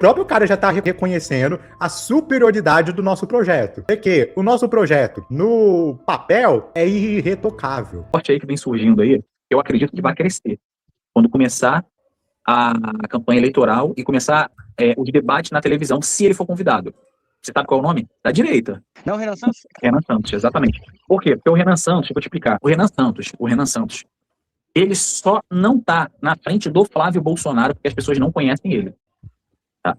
próprio cara já tá reconhecendo a superioridade do nosso projeto. É que o nosso projeto, no papel, é irretocável. Forte aí que vem surgindo aí, eu acredito que vai crescer. Quando começar a campanha eleitoral e começar os debates na televisão, se ele for convidado. Você sabe qual é o nome? Da direita. Não, Renan Santos? Renan Santos, exatamente. Por quê? Porque o Renan Santos, deixa eu te explicar. O Renan Santos, ele só não tá na frente do Flávio Bolsonaro porque as pessoas não conhecem ele. Tá?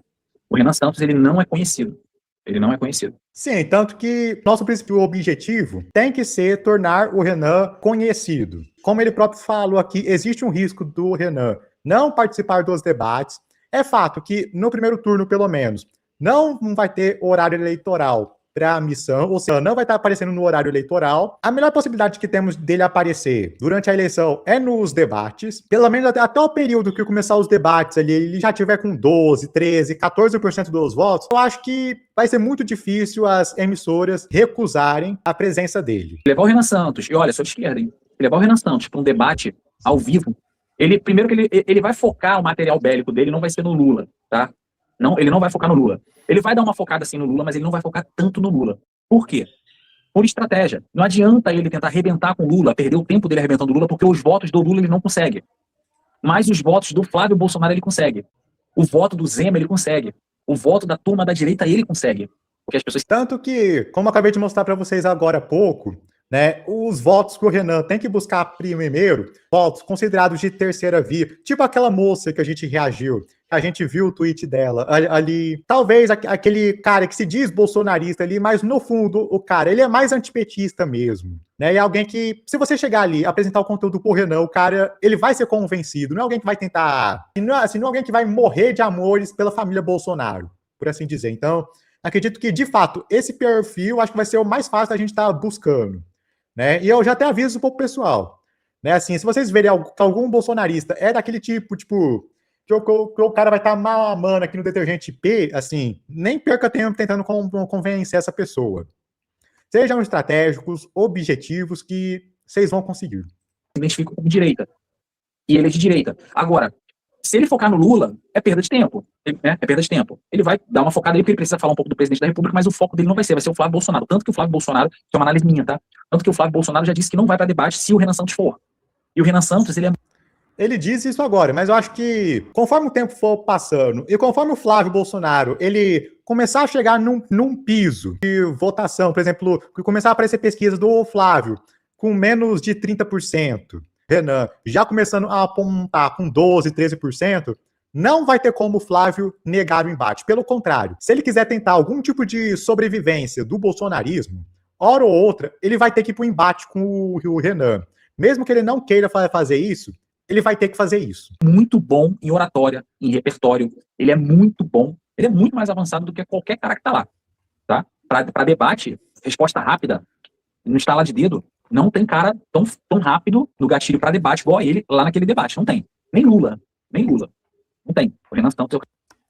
O Renan Santos, ele não é conhecido. Ele não é conhecido. Sim, tanto que nosso principal objetivo tem que ser tornar o Renan conhecido. Como ele próprio falou aqui, existe um risco do Renan não participar dos debates. É fato que no primeiro turno, pelo menos, não vai ter horário eleitoral para a missão, ou seja, não vai estar aparecendo no horário eleitoral. A melhor possibilidade que temos dele aparecer durante a eleição é nos debates, pelo menos até o período que começar os debates ali, ele já tiver com 12, 13, 14% dos votos. Eu acho que vai ser muito difícil as emissoras recusarem a presença dele. Levar o Renan Santos, e olha, sou de esquerda, hein? Levar o Renan Santos para um debate ao vivo, primeiro que ele vai focar o material bélico dele, não vai ser no Lula, tá? Não, ele não vai focar no Lula. Ele vai dar uma focada assim no Lula, mas ele não vai focar tanto no Lula. Por quê? Por estratégia. Não adianta ele tentar arrebentar com o Lula, perder o tempo dele arrebentando o Lula, porque os votos do Lula ele não consegue. Mas os votos do Flávio Bolsonaro ele consegue. O voto do Zema ele consegue. O voto da turma da direita ele consegue. Porque as pessoas... Tanto que, como eu acabei de mostrar para vocês agora há pouco, né, os votos que o Renan tem que buscar primeiro, votos considerados de terceira via, tipo aquela moça que a gente reagiu, a gente viu o tweet dela ali, talvez aquele cara que se diz bolsonarista ali, mas no fundo o cara, ele é mais antipetista mesmo, né, e alguém que, se você chegar ali, apresentar o conteúdo pro Renan, o cara, ele vai ser convencido, não é alguém que vai tentar, não é alguém que vai morrer de amores pela família Bolsonaro, por assim dizer. Então, acredito que, de fato, esse perfil, acho que vai ser o mais fácil da gente estar buscando. Né? E eu já até aviso um pouco pessoal, né? Assim, se vocês verem que algum bolsonarista é daquele tipo, que o cara vai estar mamando aqui no detergente P, assim, nem perca tempo tentando convencer essa pessoa. Sejam estratégicos, objetivos, que vocês vão conseguir. Se identificam como direita. E ele é de direita. Agora, se ele focar no Lula, é perda de tempo. É perda de tempo. Ele vai dar uma focada ali, porque ele precisa falar um pouco do presidente da República, mas o foco dele não vai ser o Flávio Bolsonaro. Tanto que o Flávio Bolsonaro, que é uma análise minha, tá? Tanto que o Flávio Bolsonaro já disse que não vai para debate se o Renan Santos for. E o Renan Santos, Ele diz isso agora, mas eu acho que conforme o tempo for passando e conforme o Flávio Bolsonaro, ele começar a chegar num piso de votação, por exemplo, que começar a aparecer pesquisas do Flávio com menos de 30%, Renan já começando a apontar com 12, 13%, não vai ter como o Flávio negar o embate. Pelo contrário, se ele quiser tentar algum tipo de sobrevivência do bolsonarismo, hora ou outra, ele vai ter que ir para o embate com o Renan. Mesmo que ele não queira fazer isso, ele vai ter que fazer isso. Muito bom em oratória, em repertório. Ele é muito bom. Ele é muito mais avançado do que qualquer cara que tá lá. Tá? Para debate, resposta rápida, no estalar de dedo, não tem cara tão rápido no gatilho para debate igual a ele lá naquele debate. Não tem. Nem Lula. Não tem. O Renan Santos...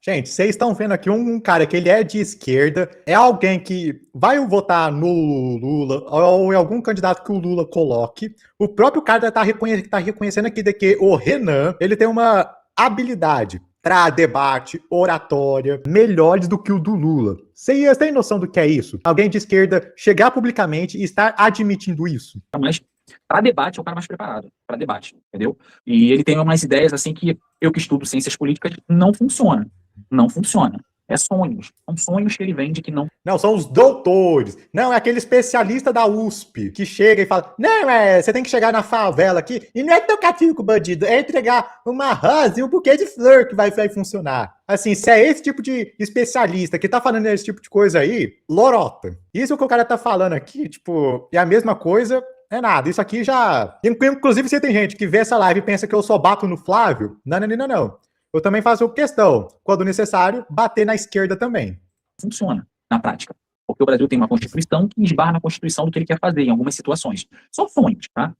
Gente, vocês estão vendo aqui um cara que ele é de esquerda, é alguém que vai votar no Lula ou em algum candidato que o Lula coloque. O próprio cara tá reconhecendo aqui de que o Renan, ele tem uma habilidade para debate, oratória, melhores do que o do Lula. Vocês têm noção do que é isso? Alguém de esquerda chegar publicamente e estar admitindo isso? Mas para debate é o cara mais preparado, para debate, entendeu? E ele tem umas ideias assim que eu que estudo ciências políticas não funciona. Não funciona. É sonhos. São sonhos que ele vende que não... Não, são os doutores. Não, é aquele especialista da USP que chega e fala, não, você tem que chegar na favela aqui e não é tocativo com o bandido, é entregar uma rosa e um buquê de flor que vai funcionar. Assim, se é esse tipo de especialista que tá falando esse tipo de coisa aí, lorota. Isso que o cara tá falando aqui, tipo, é a mesma coisa... É nada, isso aqui já... Inclusive, se tem gente que vê essa live e pensa que eu só bato no Flávio, não. Eu também faço questão, quando necessário, bater na esquerda também. Funciona na prática. Porque o Brasil tem uma Constituição que esbarra na Constituição do que ele quer fazer em algumas situações. São sonhos, tá?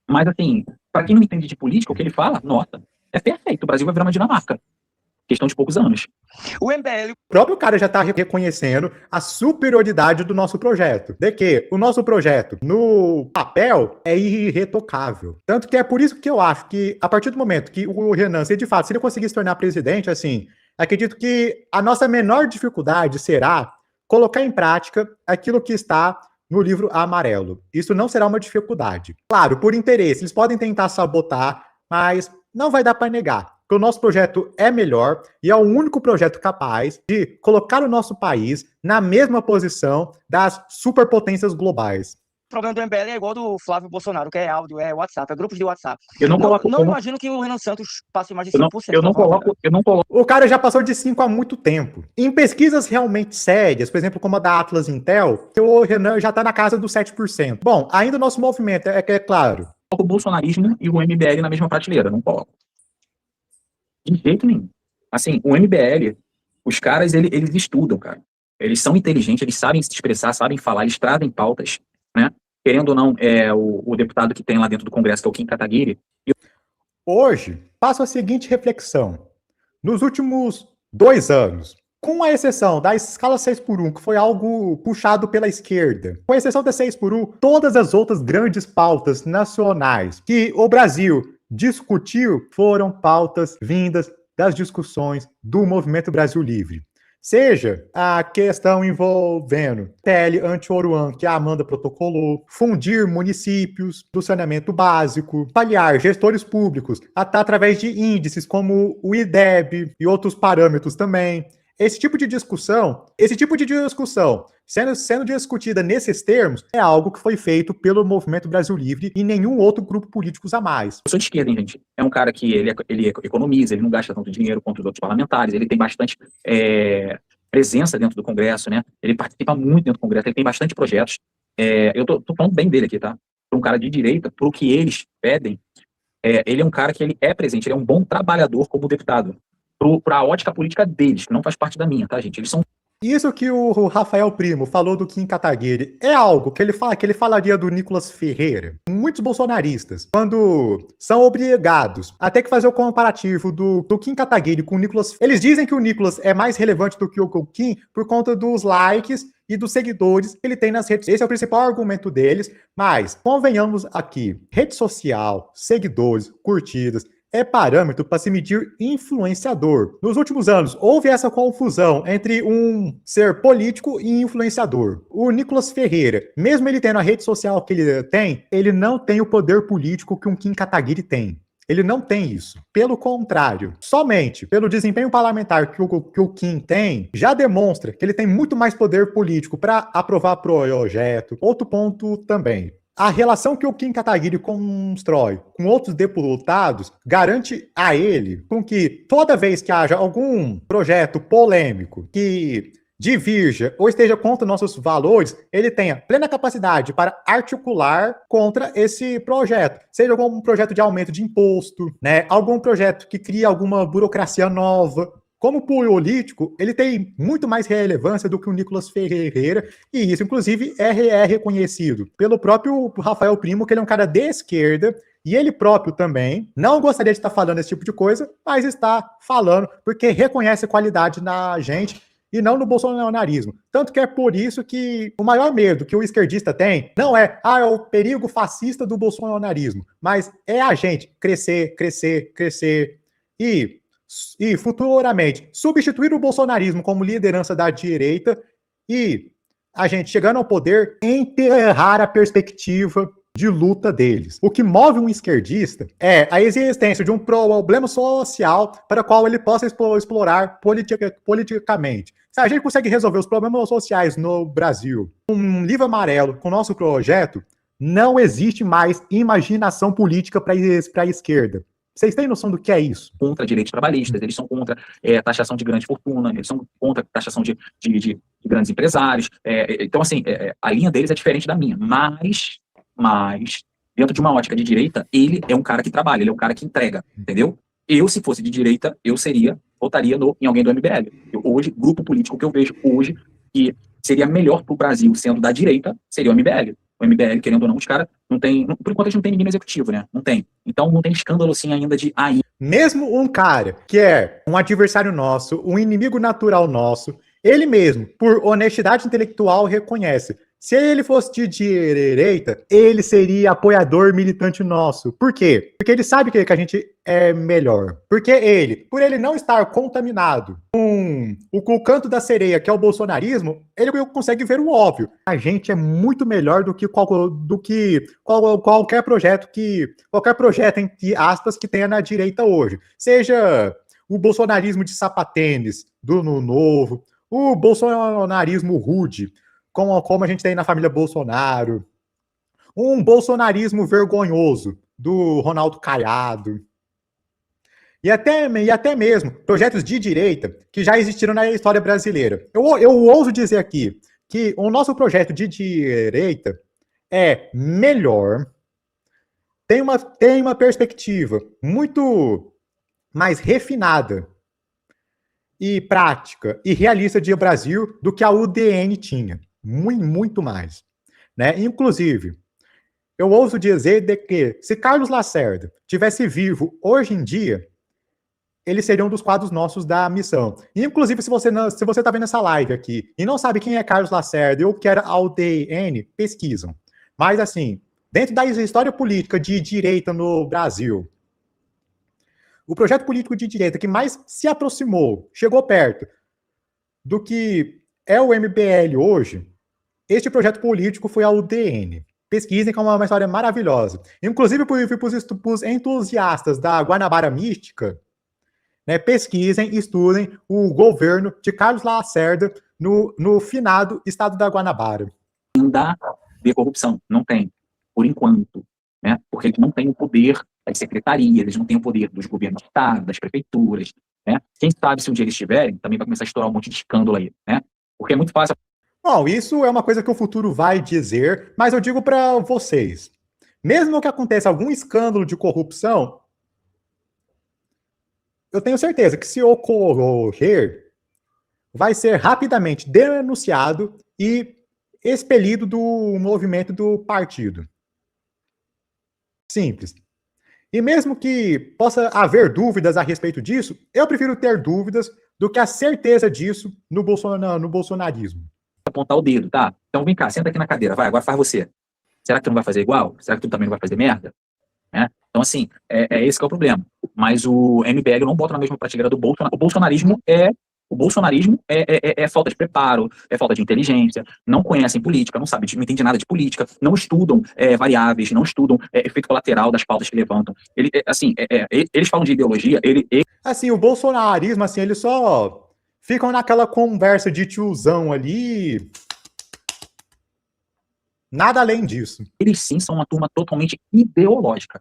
Mas, assim, para quem não entende de política, o que ele fala, nota, é perfeito. O Brasil vai virar uma Dinamarca. Questão de poucos anos. O MBL... O próprio cara já está reconhecendo a superioridade do nosso projeto. De que o nosso projeto, no papel, é irretocável. Tanto que é por isso que eu acho que, a partir do momento que o Renan, se de fato, se ele conseguir se tornar presidente, assim, Acredito que a nossa menor dificuldade será colocar em prática aquilo que está no livro amarelo. Isso não será uma dificuldade. Claro, por interesse, eles podem tentar sabotar, mas não vai dar para negar que o nosso projeto é melhor e é o único projeto capaz de colocar o nosso país na mesma posição das superpotências globais. O problema do MBL é igual do Flávio Bolsonaro, que é áudio, é WhatsApp, é grupos de WhatsApp. Eu não coloco. Não imagino que o Renan Santos passe mais de 5%. Eu não coloco. O cara já passou de 5 há muito tempo. Em pesquisas realmente sérias, por exemplo, como a da Atlas Intel, o Renan já está na casa dos 7%. Bom, ainda o nosso movimento é claro. O bolsonarismo e o MBL na mesma prateleira, não coloco. De jeito nenhum. Assim, o MBL, os caras, eles estudam, cara. Eles são inteligentes, eles sabem se expressar, sabem falar, eles trazem pautas, né? Querendo ou não, o deputado que tem lá dentro do Congresso, que é o Kim Kataguiri. Hoje, faço a seguinte reflexão. Nos últimos 2 anos, com a exceção da escala 6x1, que foi algo puxado pela esquerda, com a exceção da 6x1, todas as outras grandes pautas nacionais que o Brasil discutiu foram pautas vindas das discussões do Movimento Brasil Livre. Seja a questão envolvendo PL anti-Oruan, que a Amanda protocolou, fundir municípios do saneamento básico, paliar gestores públicos, até através de índices como o IDEB e outros parâmetros também. Esse tipo de discussão sendo discutida nesses termos, é algo que foi feito pelo Movimento Brasil Livre e nenhum outro grupo político a mais. Eu sou de esquerda, hein, gente? É um cara que ele economiza, ele não gasta tanto dinheiro quanto os outros parlamentares, ele tem bastante presença dentro do Congresso, né? Ele participa muito dentro do Congresso, ele tem bastante projetos. Eu tô falando bem dele aqui, tá? Para um cara de direita, pro que eles pedem, ele é um cara que ele é presente, ele é um bom trabalhador como deputado. Para a ótica política deles, que não faz parte da minha, tá, gente? Eles são. Isso que o Rafael Primo falou do Kim Kataguiri é algo que ele falaria do Nicolas Ferreira. Muitos bolsonaristas, quando são obrigados a ter que fazer o comparativo do Kim Kataguiri com o Nicolas, eles dizem que o Nicolas é mais relevante do que o Kim por conta dos likes e dos seguidores que ele tem nas redes. Esse é o principal argumento deles, mas convenhamos aqui, rede social, seguidores, curtidas, é parâmetro para se medir influenciador. Nos últimos anos, houve essa confusão entre um ser político e influenciador. O Nicolas Ferreira, mesmo ele tendo a rede social que ele tem, ele não tem o poder político que um Kim Kataguiri tem. Ele não tem isso. Pelo contrário, somente pelo desempenho parlamentar que o Kim tem, já demonstra que ele tem muito mais poder político para aprovar projeto. Outro ponto também. A relação que o Kim Kataguiri constrói com outros deputados garante a ele com que toda vez que haja algum projeto polêmico que divirja ou esteja contra nossos valores, ele tenha plena capacidade para articular contra esse projeto. Seja algum projeto de aumento de imposto, né? Algum projeto que cria alguma burocracia nova. Como político, ele tem muito mais relevância do que o Nicolas Ferreira, e isso, inclusive, é reconhecido pelo próprio Rafael Primo, que ele é um cara de esquerda, e ele próprio também não gostaria de estar falando esse tipo de coisa, mas está falando porque reconhece qualidade na gente e não no bolsonarismo. Tanto que é por isso que o maior medo que o esquerdista tem não é o perigo fascista do bolsonarismo, mas é a gente crescer e futuramente substituir o bolsonarismo como liderança da direita e a gente, chegando ao poder, enterrar a perspectiva de luta deles. O que move um esquerdista é a existência de um problema social para o qual ele possa explorar politicamente. Se a gente consegue resolver os problemas sociais no Brasil com um livro amarelo, com o nosso projeto, não existe mais imaginação política para a esquerda. Vocês têm noção do que é isso? Contra direitos trabalhistas, eles são contra taxação de grande fortuna, eles são contra taxação de grandes empresários. Então, assim, a linha deles é diferente da minha. Mas, dentro de uma ótica de direita, ele é um cara que trabalha, ele é um cara que entrega, entendeu? Eu, se fosse de direita, votaria em alguém do MBL. Hoje, grupo político que eu vejo hoje que seria melhor para o Brasil, sendo da direita, seria o MBL. O MBL, querendo ou não, os caras não tem. Por enquanto, a gente não tem ninguém no executivo, né? Não tem. Então, não tem escândalo assim ainda de. Mesmo um cara que é um adversário nosso, um inimigo natural nosso, ele mesmo, por honestidade intelectual, reconhece. Se ele fosse de direita, ele seria apoiador militante nosso. Por quê? Porque ele sabe que a gente é melhor. Porque por ele não estar contaminado com o canto da sereia, que é o bolsonarismo, ele consegue ver o óbvio. A gente é muito melhor do que qualquer projeto entre aspas, que tenha na direita hoje. Seja o bolsonarismo de sapatênis, do Novo, o bolsonarismo rude, como a gente tem na família Bolsonaro, um bolsonarismo vergonhoso do Ronaldo Caiado, e até mesmo projetos de direita que já existiram na história brasileira. Eu ouso dizer aqui que o nosso projeto de direita é melhor, tem uma perspectiva muito mais refinada e prática e realista de Brasil do que a UDN tinha. Muito mais. Né? Inclusive, eu ouso dizer de que se Carlos Lacerda tivesse vivo hoje em dia, ele seria um dos quadros nossos da missão. Inclusive, se você está vendo essa live aqui e não sabe quem é Carlos Lacerda ou o que era a UDN, pesquisam. Mas, assim, dentro da história política de direita no Brasil, o projeto político de direita que mais se aproximou, chegou perto do que é o MBL hoje, este projeto político foi a UDN. Pesquisem, que é uma história maravilhosa. Inclusive, para os entusiastas da Guanabara Mística, né, pesquisem, estudem o governo de Carlos Lacerda no finado estado da Guanabara. Ainda de corrupção, não tem, por enquanto, né? Porque eles não têm o poder das secretarias, eles não têm o poder dos governos do estado, das prefeituras, né? Quem sabe se um dia eles tiverem, também vai começar a estourar um monte de escândalo aí, né? Porque é muito fácil. Bom, isso é uma coisa que o futuro vai dizer, mas eu digo para vocês, mesmo que aconteça algum escândalo de corrupção, eu tenho certeza que se ocorrer, vai ser rapidamente denunciado e expelido do movimento do partido. Simples. E mesmo que possa haver dúvidas a respeito disso, eu prefiro ter dúvidas do que a certeza disso no bolsonarismo. Apontar o dedo, tá? Então vem cá, senta aqui na cadeira, vai, agora faz você. Será que tu não vai fazer igual? Será que tu também não vai fazer merda? Né? Então, assim, esse que é o problema. Mas o MBL eu não bota na mesma prateleira do Bolsonaro. O bolsonarismo é falta de preparo, é falta de inteligência, não conhecem política, não sabem, não entendem nada de política, não estudam variáveis, não estudam efeito colateral das pautas que levantam. Eles falam de ideologia, Assim, o bolsonarismo, assim, eles só ficam naquela conversa de tiozão ali. Nada além disso. Eles sim são uma turma totalmente ideológica.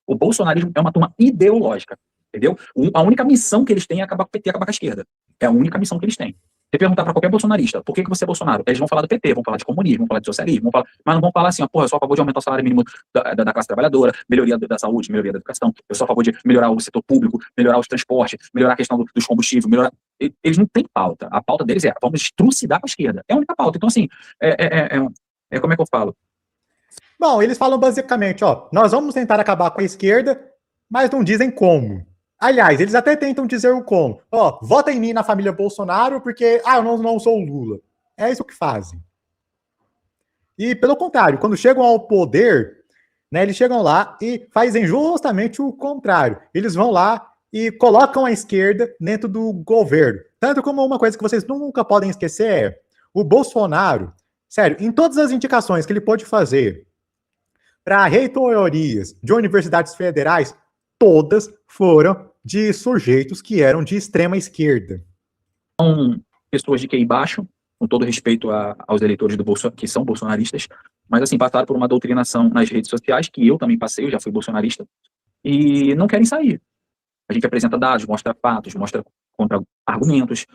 O bolsonarismo é uma turma ideológica, entendeu? A única missão que eles têm é acabar com o PT, acabar com a esquerda. É a única missão que eles têm. Você perguntar para qualquer bolsonarista, por que você é Bolsonaro? Eles vão falar do PT, vão falar de comunismo, vão falar de socialismo, mas não vão falar assim, porra, eu sou a favor de aumentar o salário mínimo da classe trabalhadora, melhoria da saúde, melhoria da educação, eu sou a favor de melhorar o setor público, melhorar os transportes, melhorar a questão dos combustíveis, melhorar... Eles não têm pauta. A pauta deles é, vamos trucidar com a esquerda. É a única pauta. Então, assim, como é que eu falo? Bom, eles falam basicamente, ó, nós vamos tentar acabar com a esquerda, mas não dizem como. Aliás, eles até tentam dizer o como. Ó, vota em mim na família Bolsonaro porque, eu não sou o Lula. É isso que fazem. E, pelo contrário, quando chegam ao poder, né, eles chegam lá e fazem justamente o contrário. Eles vão lá e colocam a esquerda dentro do governo. Tanto como uma coisa que vocês nunca podem esquecer é o Bolsonaro, sério, em todas as indicações que ele pôde fazer para reitorias de universidades federais, todas foram de sujeitos que eram de extrema esquerda. São pessoas de QI baixo, com todo respeito aos eleitores do Bolsonaro, que são bolsonaristas, mas assim, passaram por uma doutrinação nas redes sociais, que eu também passei, eu já fui bolsonarista, e não querem sair. A gente apresenta dados, mostra fatos, mostra contra-argumentos,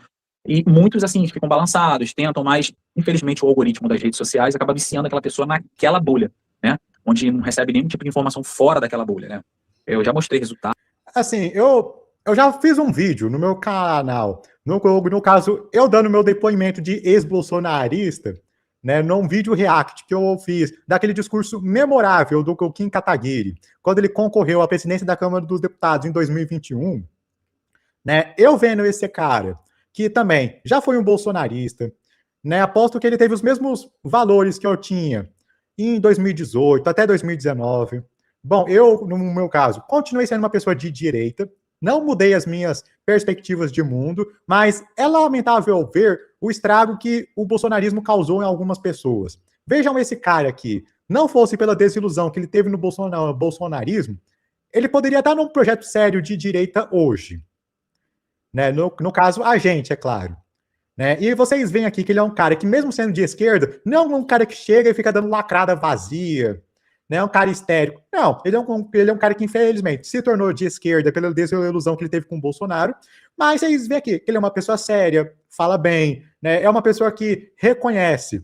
e muitos, assim, ficam balançados, tentam, mas, infelizmente, o algoritmo das redes sociais acaba viciando aquela pessoa naquela bolha, né? Onde não recebe nenhum tipo de informação fora daquela bolha, né? Eu já mostrei resultados. Assim, eu já fiz um vídeo no meu canal, no caso, eu dando meu depoimento de ex-bolsonarista, né, num vídeo react que eu fiz, daquele discurso memorável do Kim Kataguiri, quando ele concorreu à presidência da Câmara dos Deputados em 2021, né, eu vendo esse cara, que também já foi um bolsonarista, né? Aposto que ele teve os mesmos valores que eu tinha em 2018 até 2019. Bom, eu, no meu caso, continuei sendo uma pessoa de direita, não mudei as minhas perspectivas de mundo, mas é lamentável ver o estrago que o bolsonarismo causou em algumas pessoas. Vejam esse cara aqui. Não fosse pela desilusão que ele teve no bolsonarismo, ele poderia estar num projeto sério de direita hoje. Né? No caso, a gente, é claro. Né? E vocês veem aqui que ele é um cara que, mesmo sendo de esquerda, não é um cara que chega e fica dando lacrada vazia, né? É um cara histérico. Não, ele é um cara que, infelizmente, se tornou de esquerda pela desilusão que ele teve com o Bolsonaro, mas vocês veem aqui que ele é uma pessoa séria, fala bem, né? É uma pessoa que reconhece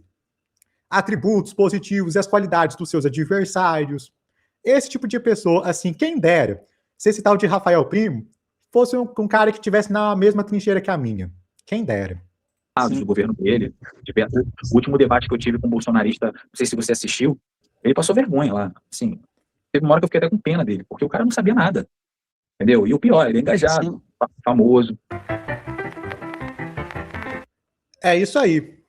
atributos positivos e as qualidades dos seus adversários. Esse tipo de pessoa, assim, quem dera, se esse tal de Rafael Primo fosse um cara que estivesse na mesma trincheira que a minha. Quem dera. Do governo dele. O último debate que eu tive com um bolsonarista, não sei se você assistiu, ele passou vergonha lá. Assim, teve uma hora que eu fiquei até com pena dele, porque o cara não sabia nada. Entendeu? E o pior, ele é engajado, famoso. É isso aí.